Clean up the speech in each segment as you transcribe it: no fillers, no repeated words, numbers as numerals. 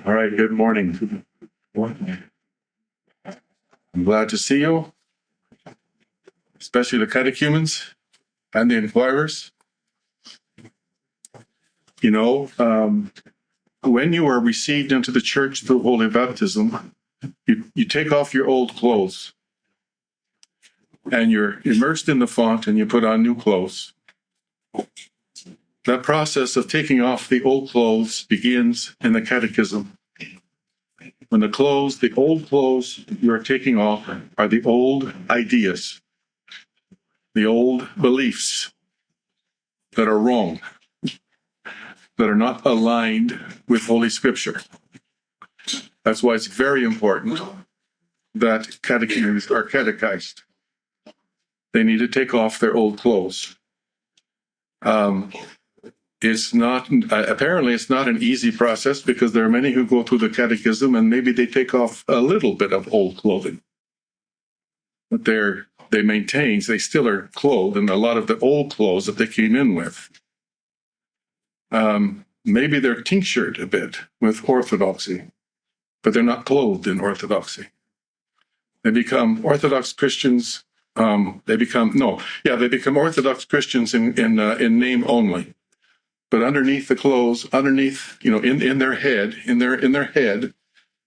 All right, good morning. I'm glad to see you, especially the catechumens and the inquirers. You know, when you are received into the church through holy baptism, you take off your old clothes and you're immersed in the font and you put on new clothes. That process of taking off the old clothes begins in the catechism. When the old clothes you are taking off are the old ideas, the old beliefs that are wrong, that are not aligned with Holy Scripture. That's why it's very important that catechumens are catechized. They need to take off their old clothes. Apparently it's not an easy process because there are many who go through the catechism and maybe they take off a little bit of old clothing. But they still are clothed in a lot of the old clothes that they came in with. Maybe they're tinctured a bit with orthodoxy, but they're not clothed in orthodoxy. They become Orthodox Christians. They become Orthodox Christians in name only. But underneath the clothes, in their head,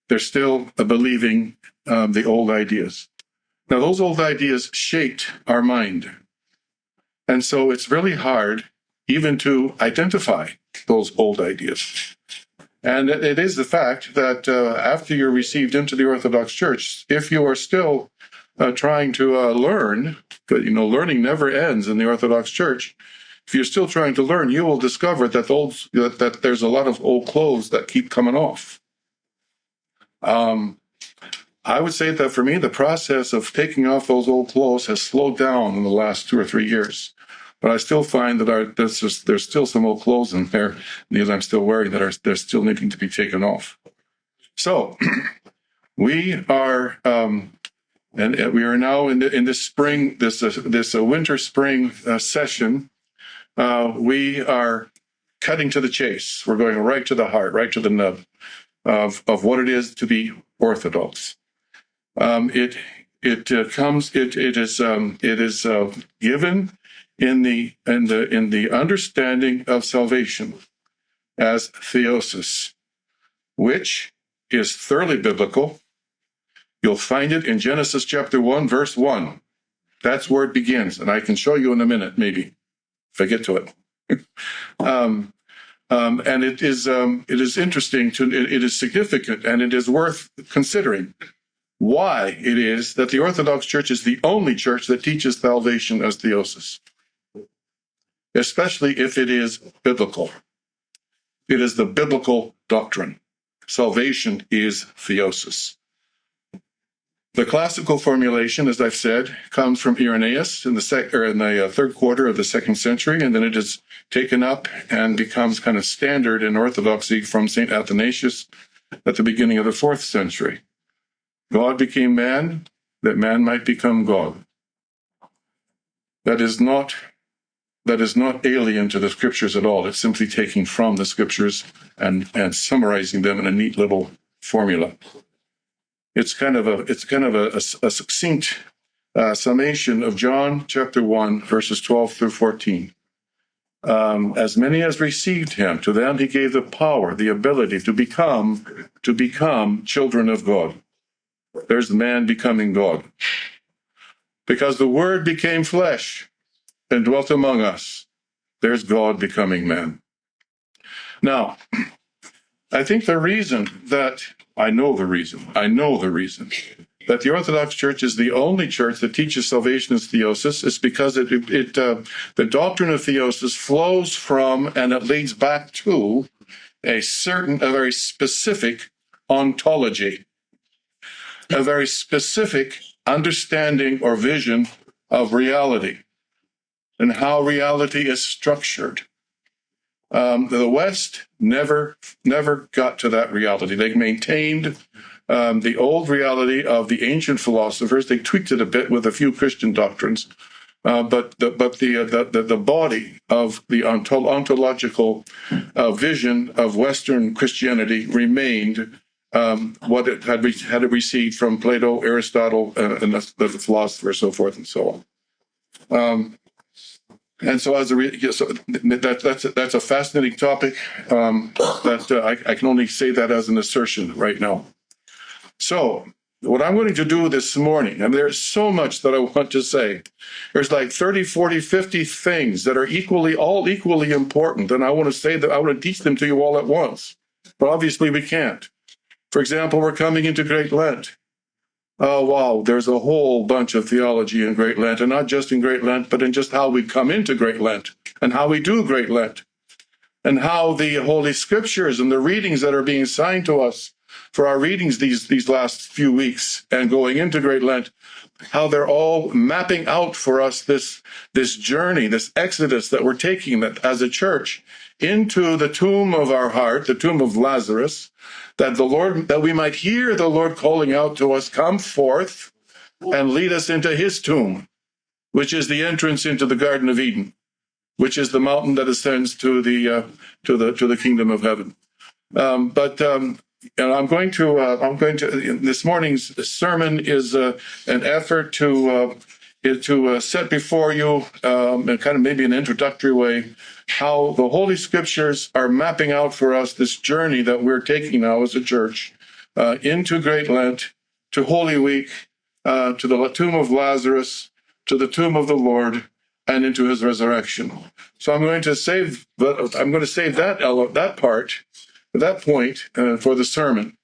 they're still believing the old ideas. Now, those old ideas shaped our mind. And so it's really hard even to identify those old ideas. And it is the fact that after you're received into the Orthodox Church, if you are still trying to learn, but learning never ends in the Orthodox Church. If you're still trying to learn, you will discover that there's a lot of old clothes that keep coming off. I would say that for me, the process of taking off those old clothes has slowed down in the last 2 or 3 years. But I still find that there's still some old clothes in there, these I'm still wearing, they're still needing to be taken off. So we are now in this spring, this winter-spring session. We are cutting to the chase. We're going right to the heart, right to the nub of what it is to be Orthodox. It is given in the understanding of salvation as theosis, which is thoroughly biblical. You'll find it in Genesis chapter 1, verse 1. That's where it begins, and I can show you in a minute, maybe, if I get to it. And it is interesting it is significant, and it is worth considering why it is that the Orthodox Church is the only church that teaches salvation as theosis, especially if it is biblical. It is the biblical doctrine. Salvation is theosis. The classical formulation, as I've said, comes from Irenaeus in the third quarter of the 2nd century, and then it is taken up and becomes kind of standard in Orthodoxy from St. Athanasius at the beginning of the 4th century. God became man, that man might become God. That is not alien to the Scriptures at all. It's simply taking from the Scriptures and summarizing them in a neat little formula. It's kind of a succinct summation of John chapter 1, verses 12 through 14. As many as received him, to them he gave the power, the ability to become children of God. There's the man becoming God. Because the Word became flesh and dwelt among us. There's God becoming man. Now, I think I know the reason that the Orthodox Church is the only church that teaches salvation as theosis is because the doctrine of theosis flows from and it leads back to a very specific ontology, a very specific understanding or vision of reality and how reality is structured. The West never got to that reality. They maintained the old reality of the ancient philosophers. They tweaked it a bit with a few Christian doctrines, but the body of the ontological vision of Western Christianity remained what it had received from Plato, Aristotle, and the philosophers, so forth and so on. And so, that's a fascinating topic. I can only say that as an assertion right now. So, what I'm going to do this morning, and there's so much that I want to say. There's like 30, 40, 50 things that are all equally important, and I want to teach them to you all at once. But obviously we can't. For example, we're coming into Great Lent. Oh, wow, there's a whole bunch of theology in Great Lent, and not just in Great Lent, but in just how we come into Great Lent, and how we do Great Lent, and how the Holy Scriptures and the readings that are being assigned to us for our readings these last few weeks and going into Great Lent, how they're all mapping out for us this journey, this exodus that we're taking that as a church into the tomb of our heart, the tomb of Lazarus, that we might hear the Lord calling out to us, come forth and lead us into his tomb, which is the entrance into the Garden of Eden, which is the mountain that ascends to the kingdom of heaven. And I'm going to. This morning's sermon is an effort to set before you, in kind of maybe an introductory way, how the Holy Scriptures are mapping out for us this journey that we're taking now as a church into Great Lent, to Holy Week, to the tomb of Lazarus, to the tomb of the Lord, and into his resurrection. So I'm going to save that point for the sermon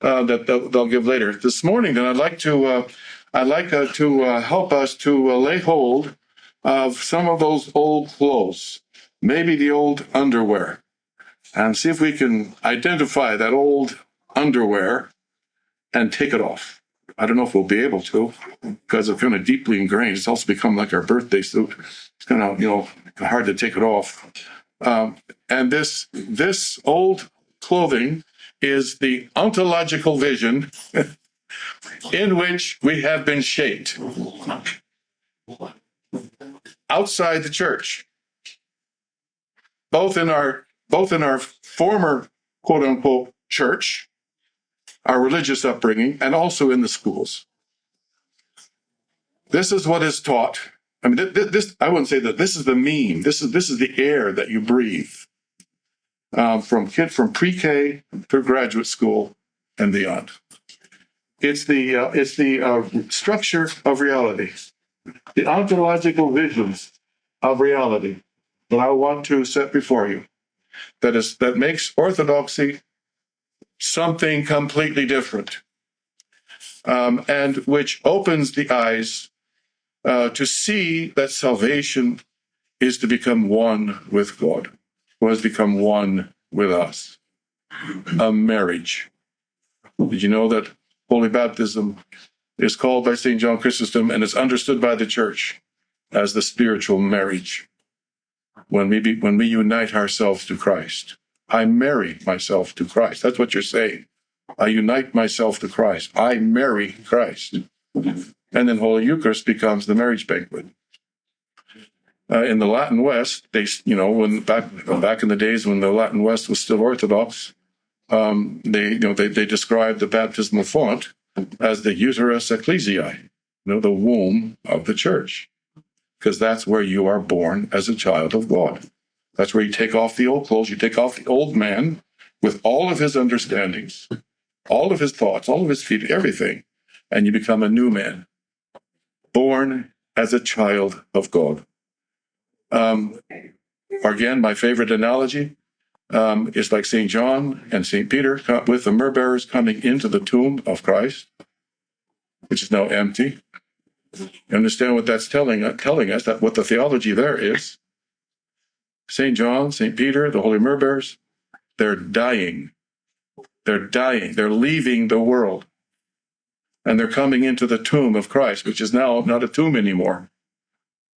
that they'll give later. This morning, then, I'd like to help us to lay hold of some of those old clothes, maybe the old underwear, and see if we can identify that old underwear and take it off. I don't know if we'll be able to, because it's kind of deeply ingrained. It's also become like our birthday suit. It's kind of, hard to take it off. And this old clothing is the ontological vision in which we have been shaped outside the church, both in our former quote unquote church, our religious upbringing, and also in the schools. This is what is taught. I mean, this I wouldn't say that this is the meme. This is the air that you breathe from pre-K through graduate school and beyond. It's the structure of reality, the ontological visions of reality that I want to set before you. That makes Orthodoxy something completely different, and which opens the eyes to see that salvation is to become one with God, who has become one with us. A marriage. Did you know that Holy Baptism is called by St. John Chrysostom and is understood by the Church as the spiritual marriage? When we unite ourselves to Christ. I marry myself to Christ. That's what you're saying. I unite myself to Christ. I marry Christ. And then Holy Eucharist becomes the marriage banquet. In the Latin West, when back in the days when the Latin West was still Orthodox, they described the baptismal font as the uterus ecclesiae, the womb of the church, because that's where you are born as a child of God. That's where you take off the old clothes, you take off the old man with all of his understandings, all of his thoughts, all of his feelings, everything, and you become a new man, born as a child of God. Again, my favorite analogy is like St. John and St. Peter with the myrrh bearers coming into the tomb of Christ, which is now empty. You understand what that's telling us, that what the theology there is? St. John, St. Peter, the holy myrrh bearers, they're dying. They're dying. They're leaving the world. And they're coming into the tomb of Christ, which is now not a tomb anymore.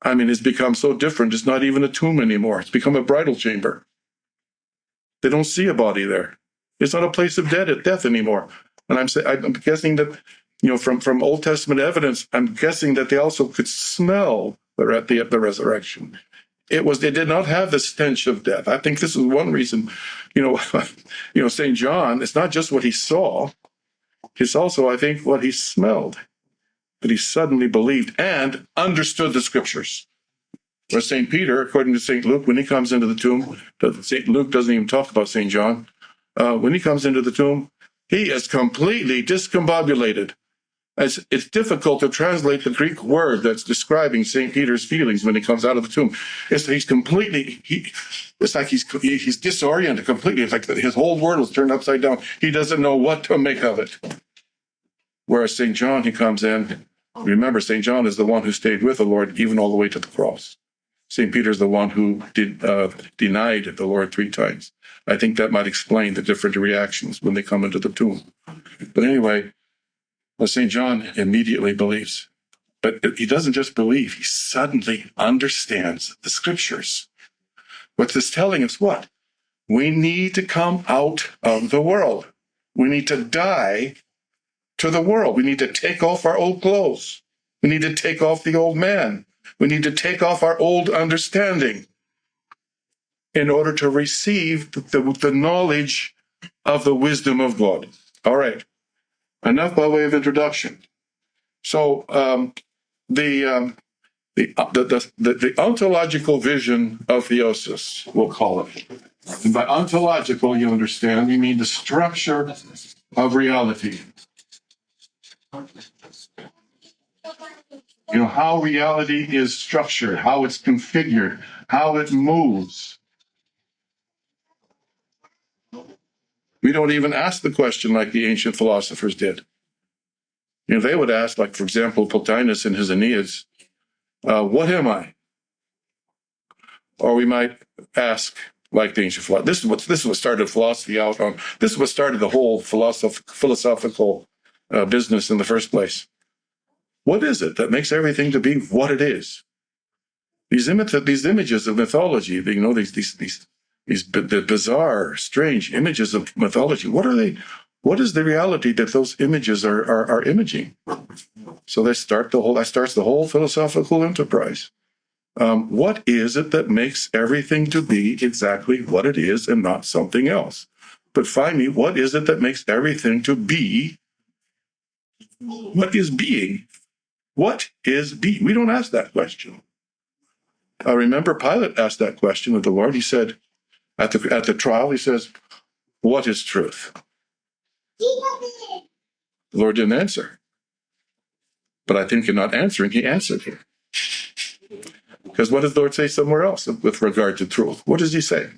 I mean, it's become so different. It's not even a tomb anymore. It's become a bridal chamber. They don't see a body there. It's not a place of death anymore. And I'm guessing that, from Old Testament evidence, I'm guessing that they also could smell at the resurrection. It did not have the stench of death. I think this is one reason, St. John, it's not just what he saw, it's also, I think, what he smelled, that he suddenly believed and understood the scriptures. Where St. Peter, according to St. Luke, when he comes into the tomb, St. Luke doesn't even talk about St. John. When he comes into the tomb, he is completely discombobulated. It's difficult to translate the Greek word that's describing St. Peter's feelings when he comes out of the tomb. It's like he's disoriented completely. It's like his whole world was turned upside down. He doesn't know what to make of it. Whereas St. John, he comes in. Remember, St. John is the one who stayed with the Lord even all the way to the cross. St. Peter's the one who denied the Lord 3 times. I think that might explain the different reactions when they come into the tomb. But anyway, St. John immediately believes. But he doesn't just believe, he suddenly understands the scriptures. What's this telling us? What? We need to come out of the world. We need to die to the world. We need to take off our old clothes. We need to take off the old man. We need to take off our old understanding in order to receive the knowledge of the wisdom of God. All right. Enough by way of introduction. So the ontological vision of theosis, we'll call it. And by ontological, you understand, we mean the structure of reality. How reality is structured, how it's configured, how it moves. We don't even ask the question like the ancient philosophers did. They would ask, like, for example, Plotinus in his Aeneas, what am I? Or we might ask, like the ancient philosophers, this is what started philosophy out on, this is what started the whole philosophical business in the first place. What is it that makes everything to be what it is? These images of mythology, these bizarre, strange images of mythology. What are they? What is the reality that those images are imaging? So that starts the whole philosophical enterprise. What is it that makes everything to be exactly what it is and not something else? But finally, what is it that makes everything to be? What is being? What is being? We don't ask that question. Remember, Pilate asked that question of the Lord. He said, at the trial, he says, "What is truth?" The Lord didn't answer. But I think in not answering, he answered him. Because what does the Lord say somewhere else with regard to truth? What does he say?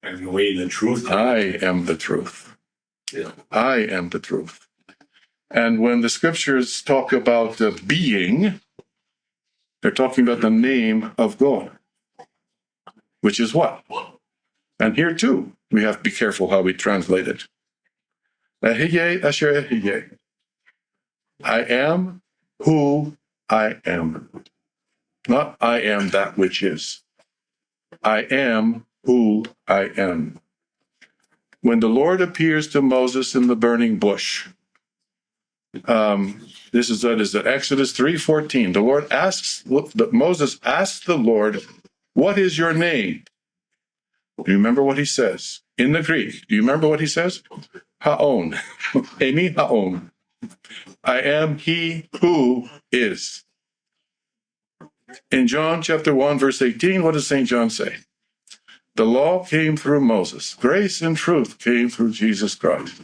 I'm the way, the truth. I am the truth. Yeah. I am the truth. And when the scriptures talk about being, they're talking about the name of God, which is what? And here too, we have to be careful how we translate it. Ehiyeh asher ehiyeh. I am who I am. Not I am that which is. I am who I am. When the Lord appears to Moses in the burning bush, this is Exodus 3:14. The Lord Moses asks the Lord, "What is your name?" Do you remember what he says in the Greek? Do you remember what he says? Haon, Emi Haon. I am he who is. In John chapter 1, verse 18, what does St. John say? The law came through Moses. Grace and truth came through Jesus Christ.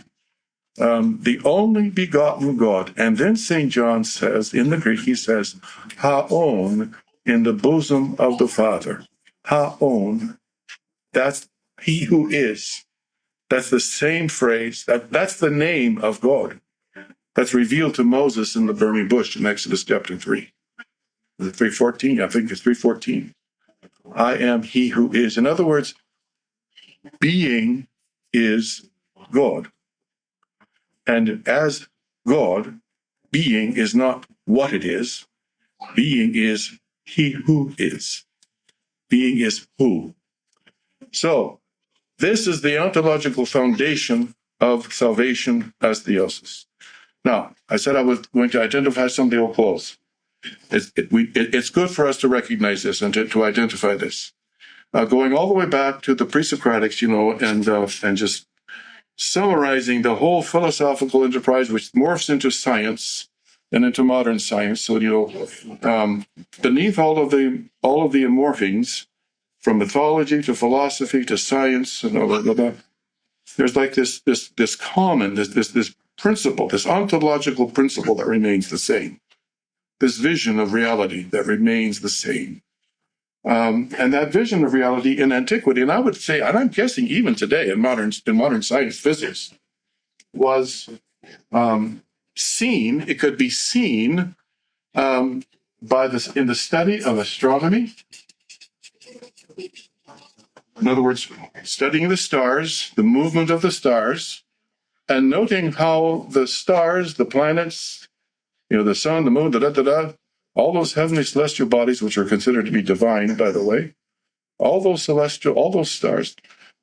The only begotten God. And then St. John says, in the Greek, he says, Haon, in the bosom of the Father. Haon, that's he who is. That's the same phrase. That's the name of God. That's revealed to Moses in the burning bush in Exodus chapter 3. Is it 3:14? I think it's 3:14. I am he who is. In other words, being is God. And as God, being is not what it is. Being is he who is. Being is who. So, this is the ontological foundation of salvation as theosis. Now, I said I was going to identify something. We'll close. It's good for us to recognize this and to identify this. Going all the way back to the pre-Socratics, and just summarizing the whole philosophical enterprise, which morphs into science and into modern science. So, beneath all of the morphings, from mythology to philosophy to science and all that, there's like this common, this principle, this ontological principle that remains the same. This vision of reality that remains the same. And that vision of reality in antiquity, and I would say, and I'm guessing even today in modern science, physics, was seen. It could be seen in the study of astronomy. In other words, studying the stars, the movement of the stars, and noting how the stars, the planets, the sun, the moon, all those heavenly celestial bodies, which are considered to be divine, by the way, all those stars,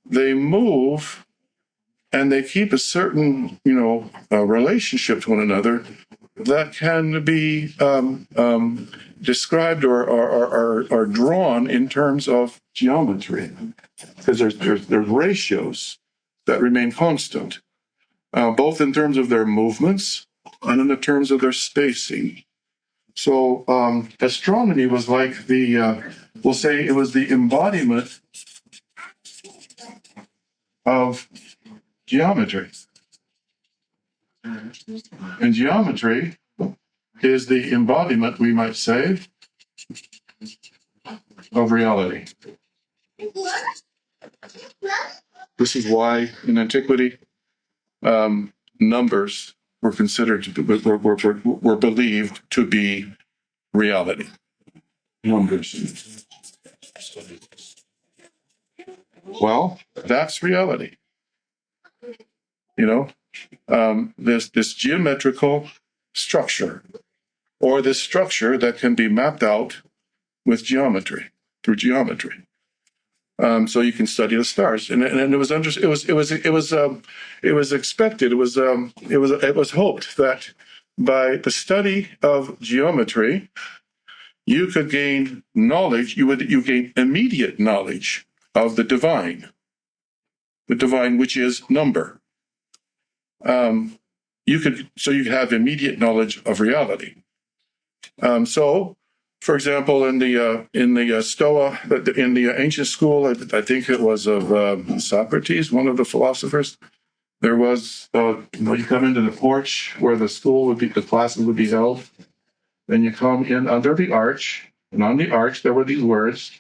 they move and they keep a certain, relationship to one another that can be described or drawn in terms of geometry, because there's ratios that remain constant, both in terms of their movements and in the terms of their spacing. So astronomy was like we'll say it was the embodiment of geometry. And geometry is the embodiment, we might say, of reality. This is why in antiquity, numbers were considered were believed to be reality. Numbers. Well, that's reality. This geometrical structure, or this structure that can be mapped out with geometry, through geometry. So you can study the stars, and it was expected. It was hoped that by the study of geometry, you could gain knowledge. You gain immediate knowledge of the divine, which is number. You could have immediate knowledge of reality. So, for example, in the Stoa, in the ancient school, I think it was of Socrates, one of the philosophers. There was you come into the porch where the classes would be held. Then you come in under the arch, and on the arch there were these words,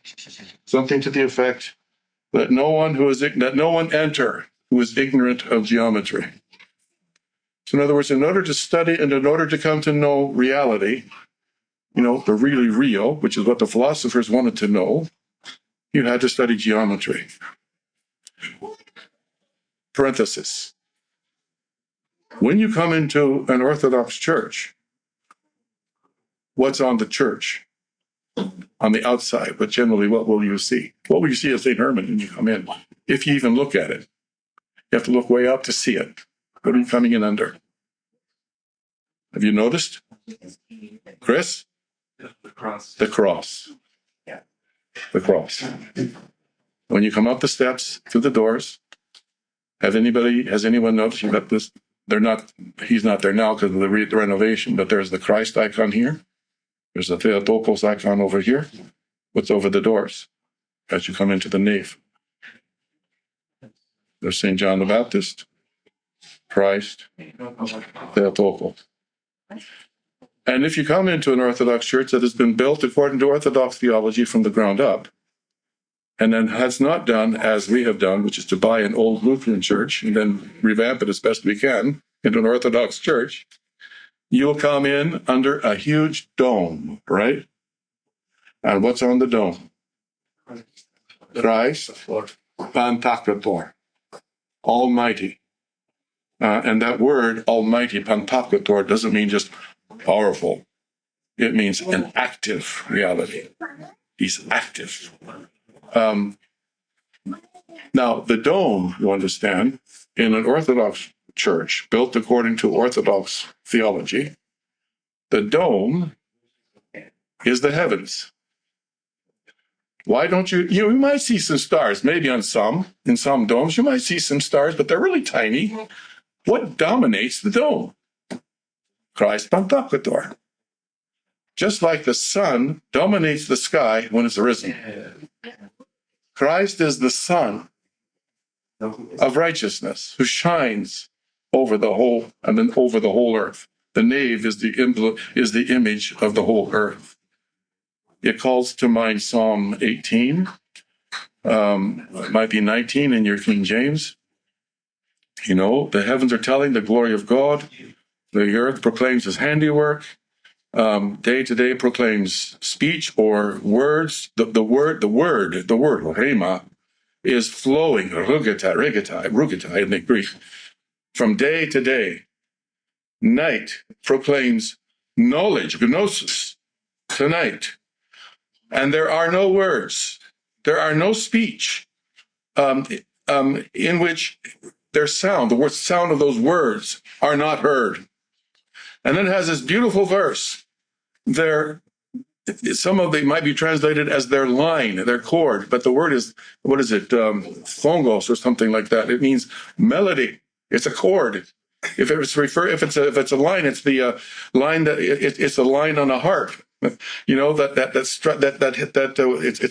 something to the effect that no one enter who is ignorant of geometry. So in other words, in order to study and in order to come to know reality, the really real, which is what the philosophers wanted to know, you had to study geometry. Parenthesis. When you come into an Orthodox church, what's on the church? On the outside, but generally, what will you see? What will you see at St Herman when you come in? If you even look at it, you have to look way up to see it. What are you coming in under? Have you noticed? Chris? The cross. The cross. Yeah. The cross. When you come up the steps through the doors, has anyone noticed you got this? He's not there now because of the renovation, but there's the Christ icon here. There's the Theotokos icon over here. What's over the doors as you come into the nave? There's St. John the Baptist, Christ, Theotokos. And if you come into an Orthodox church that has been built according to Orthodox theology from the ground up, and then has not done as we have done, which is to buy an old Lutheran church and then revamp it as best we can into an Orthodox church, you'll come in under a huge dome, right? And what's on the dome? Christ, Pantocrator, Almighty. And that word, Almighty, Pantocrator, doesn't mean just powerful. It means an active reality. He's active. Now, the dome, you understand, in an Orthodox church built according to Orthodox theology, the dome is the heavens. Why don't you might see some stars, maybe in some domes, you might see some stars, but they're really tiny. What dominates the dome? Christ Pantocrator. Just like the sun dominates the sky when it's risen. Christ is the sun of righteousness who shines over the whole and then over the whole earth. The nave is the image of the whole earth. It calls to mind Psalm 18. It might be 19 in your King James. The heavens are telling the glory of God. The earth proclaims his handiwork. Day to day proclaims speech or words. The word, rhema, is flowing, rugetai in the Greek, from day to day. Night proclaims knowledge, gnosis, tonight. And there are no words, there are no speech in which their sound, the sound of those words are not heard. And then it has this beautiful verse. Some of them might be translated as their line, their chord, but the word is, what is it, phongos or something like that. It means melody. It's a chord. If it's a line, it's the line that it's a line on a harp. It's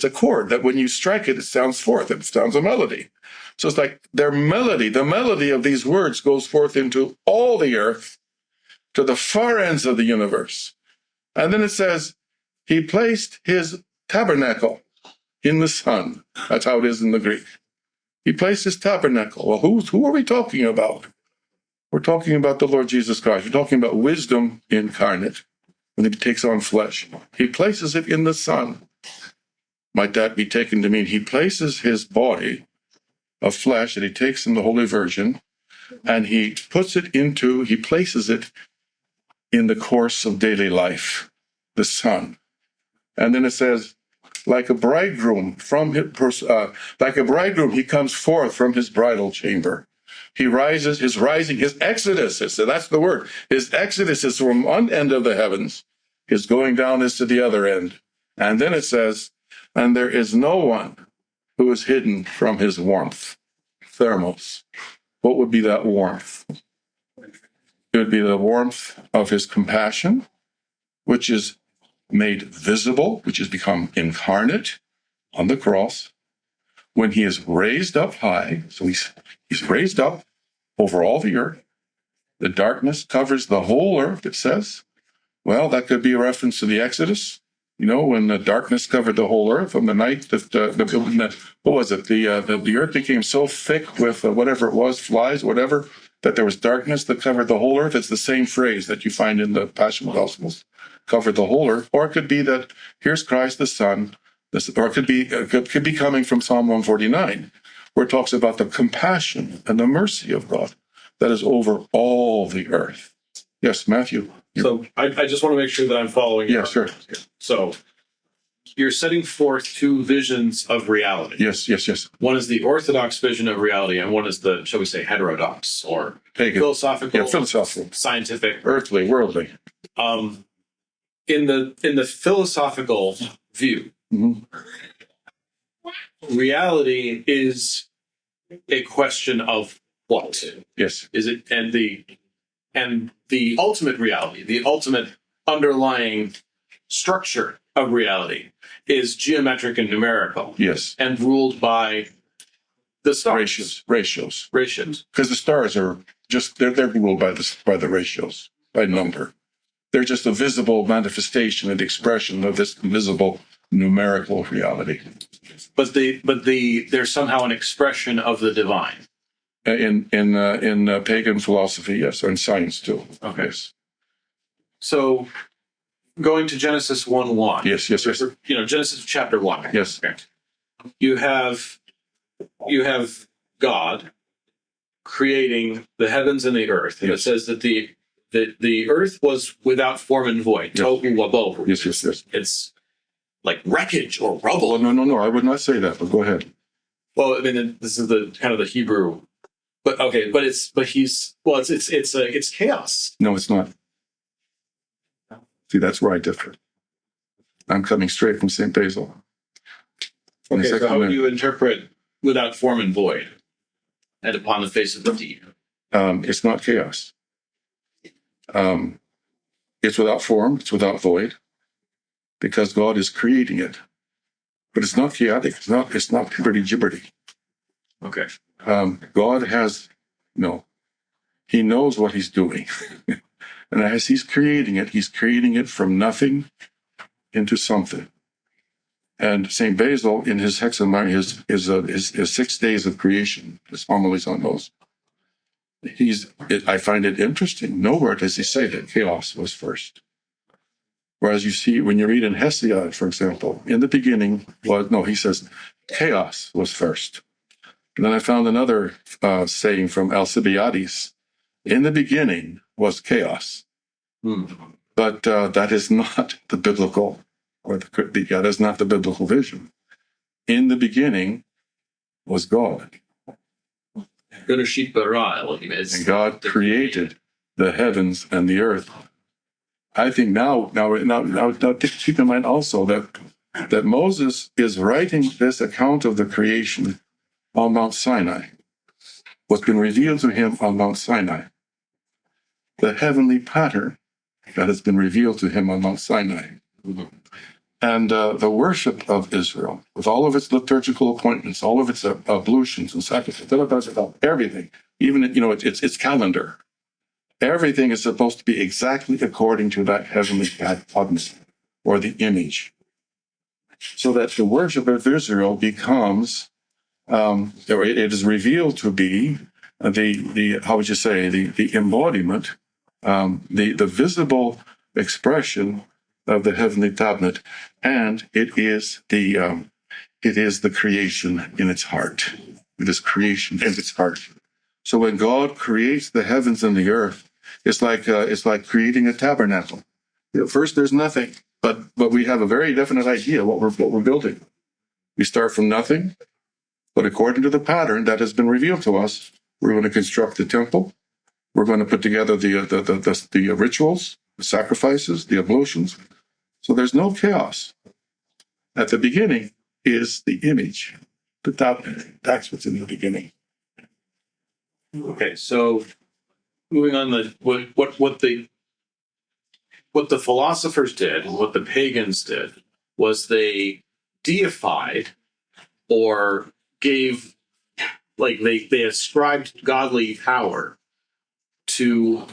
a chord that when you strike it, it sounds forth. It sounds a melody. So it's like their melody. The melody of these words goes forth into all the earth, to the far ends of the universe. And then it says, he placed his tabernacle in the sun. That's how it is in the Greek. He placed his tabernacle. Well, who are we talking about? We're talking about the Lord Jesus Christ. We're talking about wisdom incarnate when he takes on flesh. He places it in the sun. Might that be taken to mean he places his body of flesh that he takes from the Holy Virgin and he places it in the course of daily life, the sun. And then it says, like a bridegroom he comes forth from his bridal chamber. He rises, his exodus, that's the word. His exodus is from one end of the heavens. His going down is to the other end. And then it says, and there is no one who is hidden from his warmth. Thermos. What would be that warmth? It would be the warmth of his compassion, which is made visible, which has become incarnate on the cross, when he is raised up high. So he's raised up over all the earth. The darkness covers the whole earth, it says. Well, that could be a reference to the Exodus. When the darkness covered the whole earth on the night that the earth became so thick with whatever it was, flies, whatever, that there was darkness that covered the whole earth. It's the same phrase that you find in the Passion Gospels, covered the whole earth. Or it could be that here's Christ the Son, or it could be coming from Psalm 149, where it talks about the compassion and the mercy of God that is over all the earth. Yes, Matthew. So I just want to make sure that I'm following you. Yeah, sure. So you're setting forth two visions of reality. Yes. One is the Orthodox vision of reality, and one is the, shall we say, heterodox or pagan, philosophical, scientific, scientific, earthly, worldly. In the philosophical view, reality is a question of what? Yes. Is it and the ultimate reality, the ultimate underlying structure of reality is geometric and numerical. Yes. And ruled by the stars. Ratios. Because the stars are just, they're ruled by the ratios, by number. They're just a visible manifestation and expression of this visible numerical reality. But they're somehow an expression of the divine. In pagan philosophy, yes, or in science too. Okay. Yes. So, going to Genesis 1:1. Yes. Genesis chapter 1. Yes. Okay. You have God creating the heavens and the earth, and It says that the earth was without form and void. Yes. Tohu wabohu. Yes. It's like wreckage or rubble. Well, no, I would not say that. But go ahead. Well, I mean, this is the kind of the Hebrew. But okay, it's chaos. No, it's not. See, that's where I differ. I'm coming straight from St. Basil. Okay, so how would you interpret without form and void, and upon the face of the deep? It's not chaos. It's without form, it's without void, because God is creating it. But it's not chaotic. It's not hibberty-gibberty. Okay. God has, he knows what he's doing. And as he's creating it from nothing into something. And St. Basil, in his hexameter, his 6 days of creation, his homilies on those, I find it interesting. Nowhere does he say that chaos was first. Whereas you see, when you read in Hesiod, for example, in the beginning he says chaos was first. And then I found another saying from Alcibiades, in the beginning was chaos. But that is not the biblical, that is not the biblical vision. In the beginning was God. And God created the heavens and the earth. I think now keep in mind also that Moses is writing this account of the creation on Mount Sinai. What's been revealed to him on Mount Sinai. The heavenly pattern that has been revealed to him on Mount Sinai. And the worship of Israel, with all of its liturgical appointments, all of its ablutions and sacrifices, everything, even its calendar, everything is supposed to be exactly according to that heavenly pattern or the image, so that the worship of Israel becomes, it is revealed to be the how would you say, the embodiment, the visible expression of the heavenly tablet, and it is the creation in its heart. It is creation in its heart. So when God creates the heavens and the earth, it's like creating a tabernacle. First, there's nothing, but we have a very definite idea what we're building. We start from nothing, but according to the pattern that has been revealed to us, we're going to construct the temple. We're going to put together the rituals, the sacrifices, the ablutions. So there's no chaos. At the beginning is the image, the tablet. That's what's in the beginning. Okay, so moving on, what the philosophers did, what the pagans did, was they deified or gave, they ascribed godly power to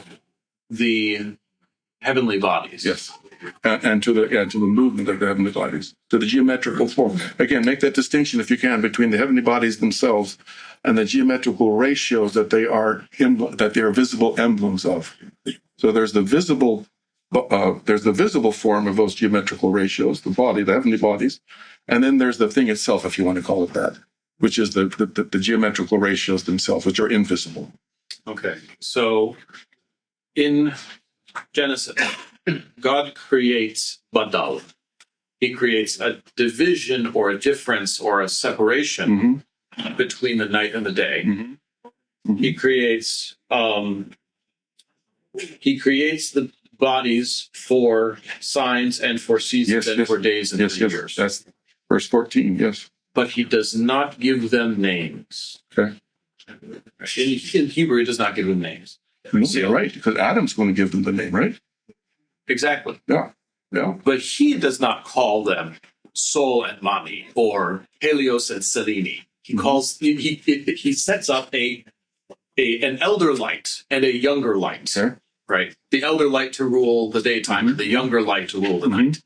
the heavenly bodies. Yes. And to the movement of the heavenly bodies, to the geometrical form. Again, make that distinction if you can between the heavenly bodies themselves and the geometrical ratios that they are visible emblems of. So there's the visible form of those geometrical ratios, the body, the heavenly bodies, and then there's the thing itself, if you want to call it that, which is the geometrical ratios themselves, which are invisible. Okay, so in Genesis, God creates badal. He creates a division or a difference or a separation between the night and the day. He creates the bodies for signs and for seasons and for days and for years. That's verse 14, yes. But he does not give them names. Okay. In Hebrew, he does not give them names. Yeah, right, because Adam's going to give them the name, right? Exactly. Yeah. But he does not call them Sol and Mani or Helios and Selene. He calls he sets up an elder light and a younger light. Okay. Right. The elder light to rule the daytime and the younger light to rule the night.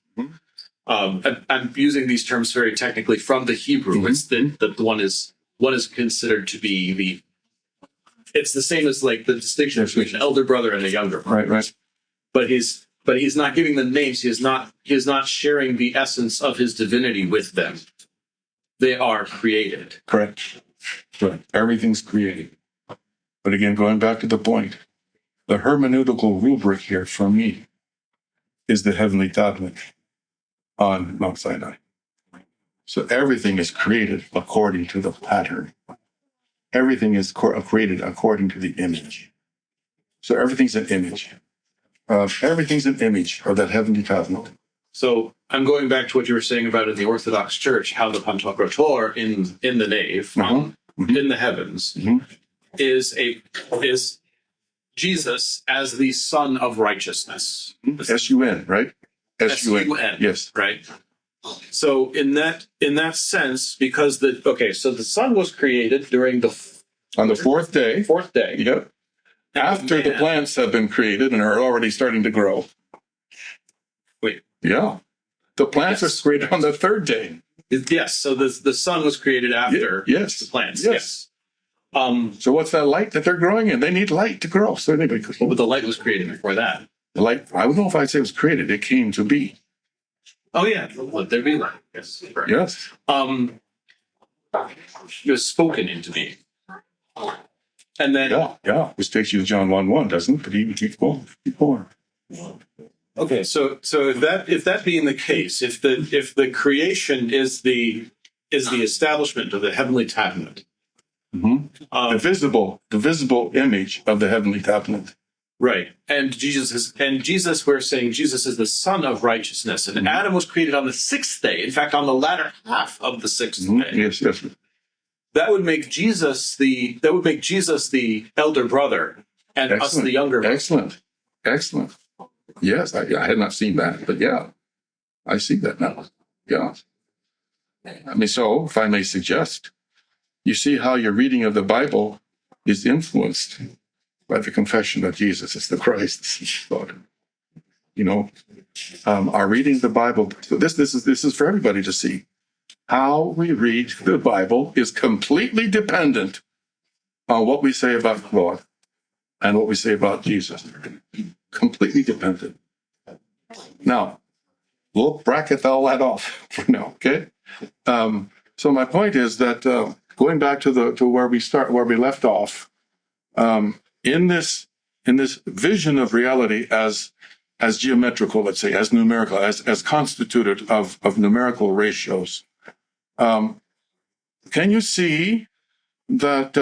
I'm using these terms very technically from the Hebrew. It's that one is considered to be it's the same as the distinction between an elder brother and a younger brother. Right. But he's not giving them names. He is not sharing the essence of his divinity with them. They are created. Correct. Everything's created. But again, going back to the point, the hermeneutical rubric here for me is the heavenly tablet on Mount Sinai. So everything is created according to the pattern. Everything is created according to the image. So everything's an image. Everything's an image of that heavenly tablet. So I'm going back to what you were saying about in the Orthodox Church, how the Pantocrator in the nave, in the heavens, is Jesus as the Son of Righteousness. S-U-N, right? S-U-N. Yes. Right. So in that sense, because so the sun was created On the fourth day. fourth day. Yep. After the plants have been created and are already starting to grow. Wait. Yeah. The plants Yes. are created on the third day. Yes. So the sun was created after Yes. the plants. Yes. Yes. So what's that light that they're growing in? They need light to grow. So anyway, But the light was created before that. the light, I don't know if I'd say it was created. It came to be. Oh yeah. Let there be light. Yes. Correct. Yes. It was spoken into being. And then Yeah. Which takes you to John 1:1, doesn't it? But even keep going. Keep going. okay, so if that being the case, if the creation is the establishment of the heavenly tabernacle, The visible image of the heavenly tabernacle. right? And Jesus, we're saying Jesus is the Son of Righteousness, and Adam was created on the sixth day. In fact, on the latter half of the sixth day. Yes. That would make Jesus the elder brother, and us the younger brother. Excellent. Yes, I had not seen that, but yeah, I see that now. Yeah. I mean, so if I may suggest, you see how your reading of the Bible is influenced by the confession that Jesus is the Christ, the Son of God. You know, our reading of the Bible. So this is for everybody to see. How we read the Bible is completely dependent on what we say about God and what we say about Jesus. Completely dependent. Now, we'll bracket all that off for now, okay? So my point is that going back to where we left off, in this vision of reality as geometrical, let's say, as numerical, as constituted of numerical ratios. Can you see that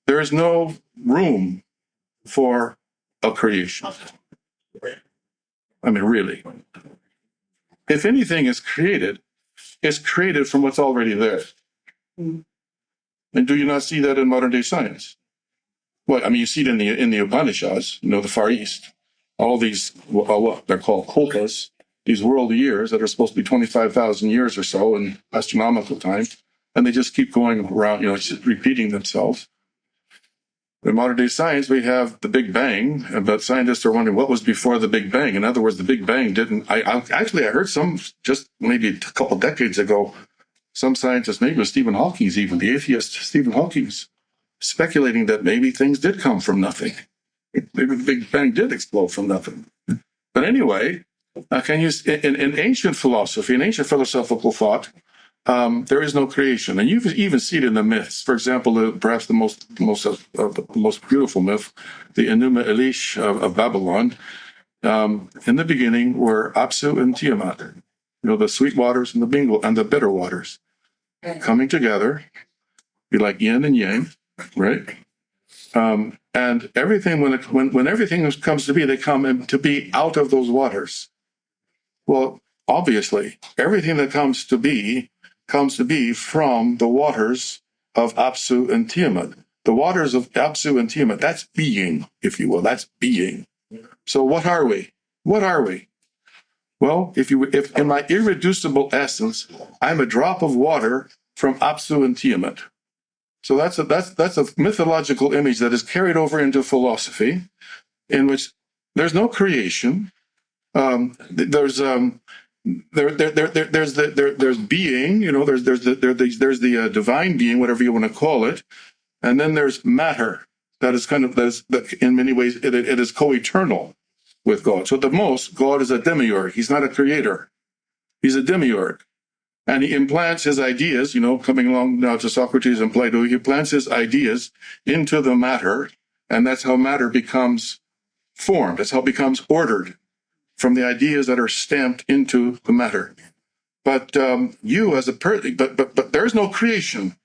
there is no room for a creation? I mean, really. If anything is created, it's created from what's already there. And do you not see that in modern day science? Well, I mean, you see it in the Upanishads, the Far East. All these, what they're called kopas, these world years that are supposed to be 25,000 years or so in astronomical time, and they just keep going around, just repeating themselves. In modern day science, we have the Big Bang, but scientists are wondering what was before the Big Bang. In other words, the Big Bang didn't. I heard some just maybe a couple decades ago, some scientists, maybe it was Stephen Hawking, even the atheist Stephen Hawking, speculating that maybe things did come from nothing. Maybe the Big Bang did explode from nothing. But anyway, in ancient philosophy, in ancient philosophical thought, there is no creation, and you even see it in the myths. For example, perhaps the most beautiful myth, the Enuma Elish of Babylon. In the beginning were Apsu and Tiamat, the sweet waters and the bitter waters, coming together, be like yin and yang, right? And everything when everything comes to be, they come to be out of those waters. Well, obviously, everything that comes to be from the waters of Apsu and Tiamat. The waters of Apsu and Tiamat, that's being, if you will, that's being. So what are we? What are we? Well, if in my irreducible essence, I'm a drop of water from Apsu and Tiamat. So that's a mythological image that is carried over into philosophy, in which there's no creation. There's being, there's the divine being, whatever you want to call it, and then there's matter that in many ways it is co-eternal with God. So God is a demiurge. He's not a creator. He's a demiurge. And he implants his ideas, coming along now to Socrates and Plato, he plants his ideas into the matter, and that's how matter becomes formed. That's how it becomes ordered from the ideas that are stamped into the matter. But you as a person, but there's no creation.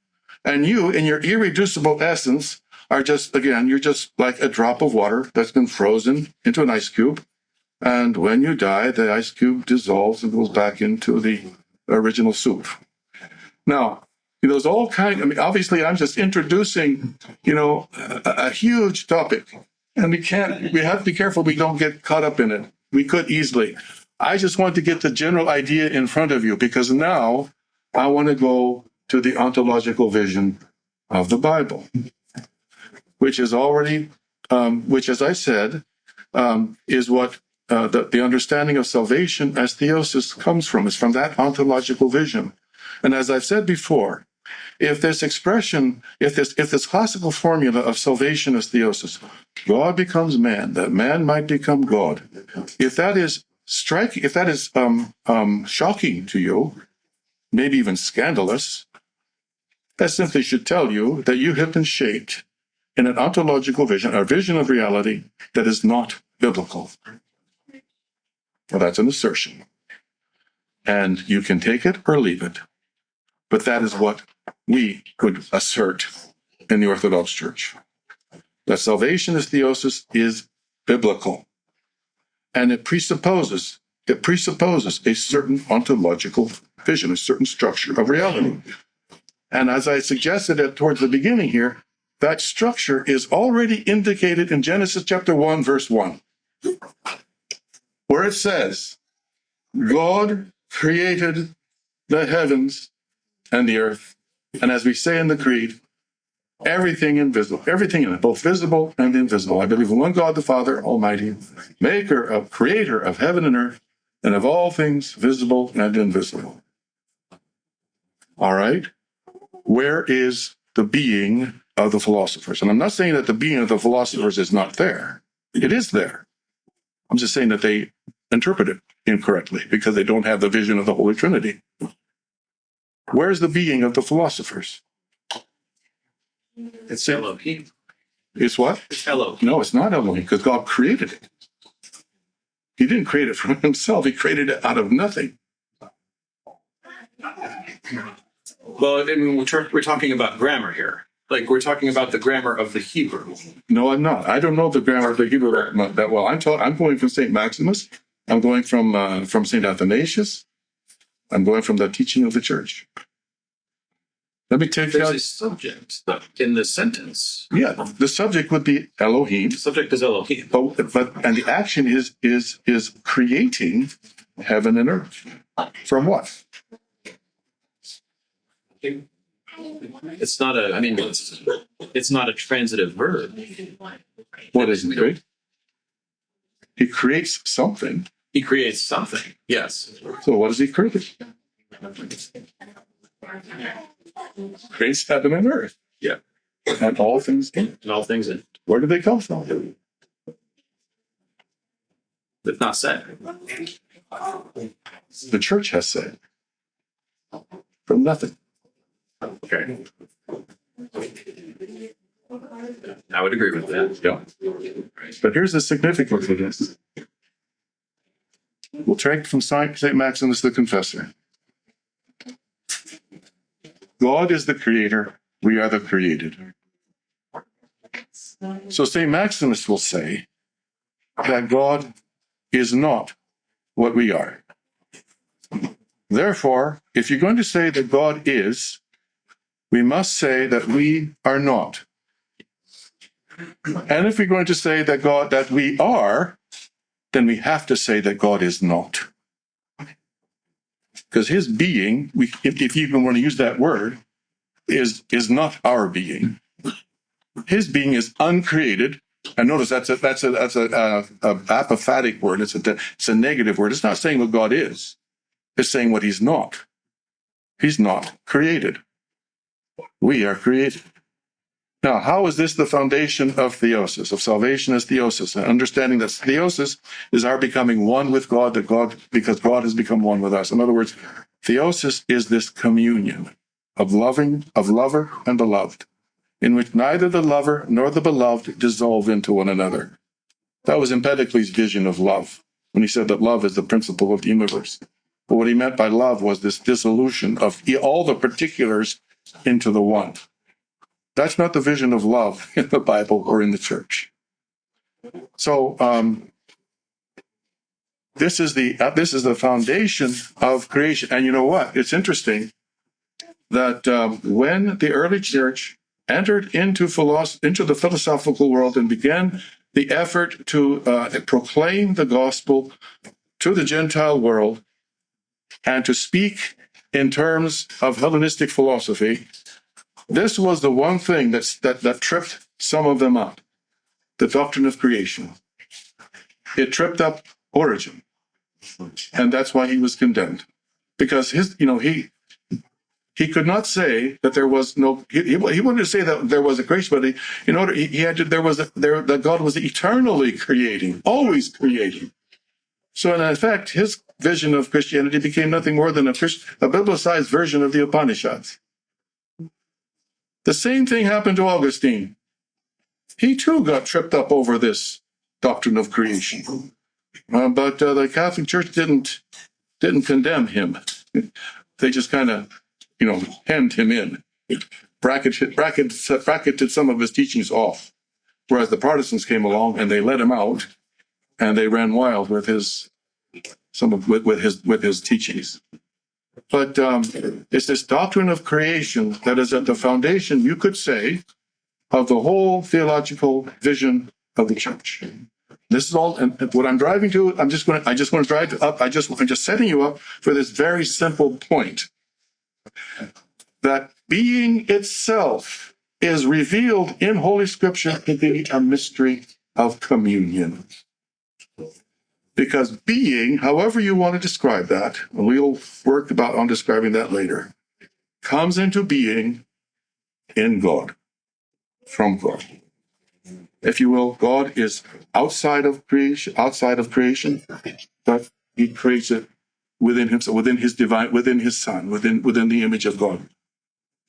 And you, in your irreducible essence, are just, again, you're just like a drop of water that's been frozen into an ice cube. And when you die, the ice cube dissolves and goes back into the original soup. Now, there's all kinds, obviously I'm just introducing, a huge topic. And we have to be careful we don't get caught up in it. We could easily. I just want to get the general idea in front of you, because now I want to go to the ontological vision of the Bible, which is already, which, as I said, is what the understanding of salvation as theosis comes from. It's from that ontological vision. And as I've said before, if this classical formula of salvation as theosis, God becomes man, that man might become God, if that is shocking to you, maybe even scandalous, that simply should tell you that you have been shaped in an ontological vision, a vision of reality that is not biblical. Well, that's an assertion. And you can take it or leave it. But that is what we could assert in the Orthodox Church. That salvation as theosis is biblical. And it presupposes a certain ontological vision, a certain structure of reality. And as I suggested towards the beginning here, that structure is already indicated in Genesis chapter 1, verse 1, where it says, God created the heavens and the earth. And as we say in the Creed, everything invisible, everything in it, both visible and invisible. I believe in one God, the Father Almighty, creator of heaven and earth, and of all things visible and invisible. All right? Where is the being of the philosophers? And I'm not saying that the being of the philosophers is not there. It is there. I'm just saying that they interpret it incorrectly because they don't have the vision of the Holy Trinity. Where's the being of the philosophers? It's Elohim. It's what? It's Elohim. No, it's not Elohim, because God created it. He didn't create it from himself. He created it out of nothing. Well, I mean, we're talking about grammar here. Like, we're talking about the grammar of the Hebrew. No, I'm not. I don't know the grammar of the Hebrew that well. I'm going from St. Maximus. I'm going from St. Athanasius. I'm going from the teaching of the church. Let me take There's a subject in the sentence. Yeah, the subject would be Elohim. The subject is Elohim. And the action is creating heaven and earth. From what? It's not it's not a transitive verb. What is it, right? He creates something. He creates something. Yes. So what does he create? Creates heaven and earth. Yeah. And all things in it. And all things in it. Where do they come from? It's not said. The church has said. From nothing. Okay. I would agree with that. Yeah. But here's the significance of this. We'll take from St. Maximus the Confessor. God is the creator, we are the created. So St. Maximus will say that God is not what we are. Therefore, if you're going to say that God is, we must say that we are not. And if we're going to say that we are, then we have to say that God is not. Because his being, if you even want to use that word, is not our being. His being is uncreated. And notice that's a apophatic word. It's a negative word. It's not saying what God is. It's saying what he's not. He's not created. We are created. Now, how is this the foundation of theosis, of salvation as theosis? And understanding that theosis is our becoming one with God, because God has become one with us. In other words, theosis is this communion of lover and beloved, in which neither the lover nor the beloved dissolve into one another. That was Empedocles' vision of love, when he said that love is the principle of the universe. But what he meant by love was this dissolution of all the particulars into the one. That's not the vision of love in the Bible or in the church. So this is the foundation of creation. And you know what? It's interesting that when the early church entered into the philosophical world and began the effort to proclaim the gospel to the Gentile world and to speak in terms of Hellenistic philosophy, this was the one thing that tripped some of them up: the doctrine of creation. It tripped up Origen, and that's why he was condemned, because he could not say that there was no. He wanted to say that there was a creation, but he had to. That God was eternally creating, always creating. So in effect, his vision of Christianity became nothing more than a biblicized version of the Upanishads. The same thing happened to Augustine. He too got tripped up over this doctrine of creation, but the Catholic Church didn't condemn him. They just kind of, hemmed him in, bracketed some of his teachings off. Whereas the Protestants came along and they let him out, and they ran wild with his teachings. But it's this doctrine of creation that is at the foundation, you could say, of the whole theological vision of the church. This is all, and what I'm driving to. I just want to drive up. I'm just setting you up for this very simple point: that being itself is revealed in Holy Scripture to be a mystery of communion. Because being, however you want to describe that, and we'll work on describing that later, comes into being in God, from God. If you will, God is outside of creation, but he creates it within himself, within his Son, within the image of God.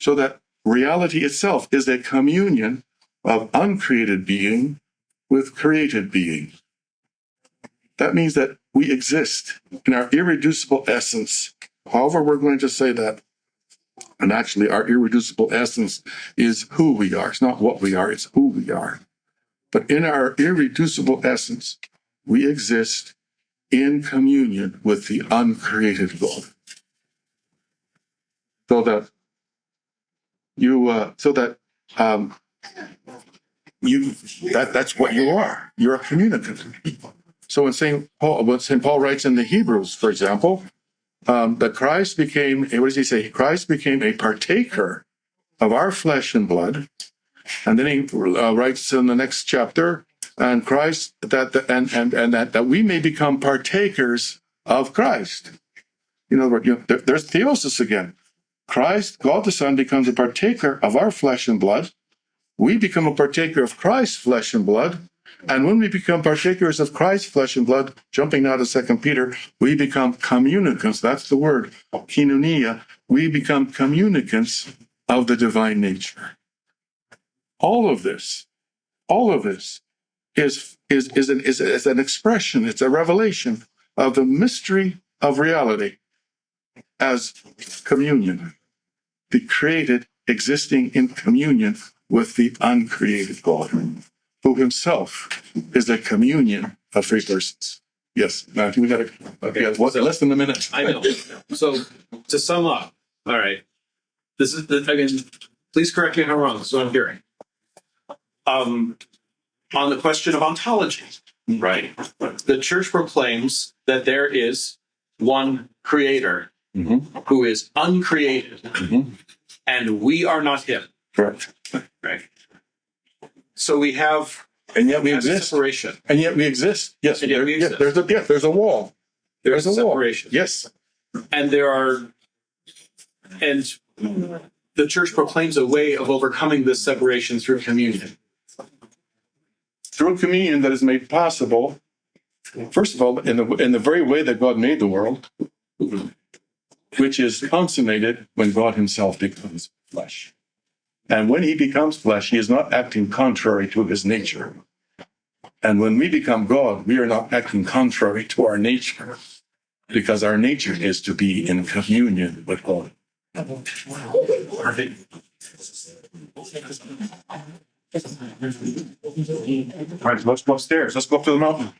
So that reality itself is a communion of uncreated being with created being. That means that we exist in our irreducible essence. However, we're going to say that. And actually, our irreducible essence is who we are. It's not what we are, it's who we are. But in our irreducible essence, we exist in communion with the uncreated God. That's what you are. You're a communicant. So when St. Paul writes in the Hebrews, for example, that Christ became, what does he say? Christ became a partaker of our flesh and blood. And then he writes in the next chapter, and Christ, that we may become partakers of Christ. There's theosis again. Christ, God the Son, becomes a partaker of our flesh and blood. We become a partaker of Christ's flesh and blood. And when we become partakers of Christ's flesh and blood, jumping now to 2 Peter, we become communicants. That's the word, koinonia. We become communicants of the divine nature. All of this is an expression, it's a revelation of the mystery of reality as communion, the created existing in communion with the uncreated God, who himself is a communion of three persons. Yes, Matthew, we got less than a minute. I know. So to sum up, all right, this is again, please correct me if I'm wrong. This is what I'm hearing. On the question of ontology, right? The church proclaims that there is one creator who is uncreated, and we are not him. Correct. Right. So we have, and yet we exist. Separation. And yet we exist. Yes. And yet we exist. There's a wall. There's a separation. Wall. Yes. And the church proclaims a way of overcoming this separation through communion. Through communion that is made possible, first of all, in the very way that God made the world, which is consummated when God himself becomes flesh. And when he becomes flesh, he is not acting contrary to his nature. And when we become God, we are not acting contrary to our nature, because our nature is to be in communion with God. All right, let's go upstairs. Let's go up to the mountain.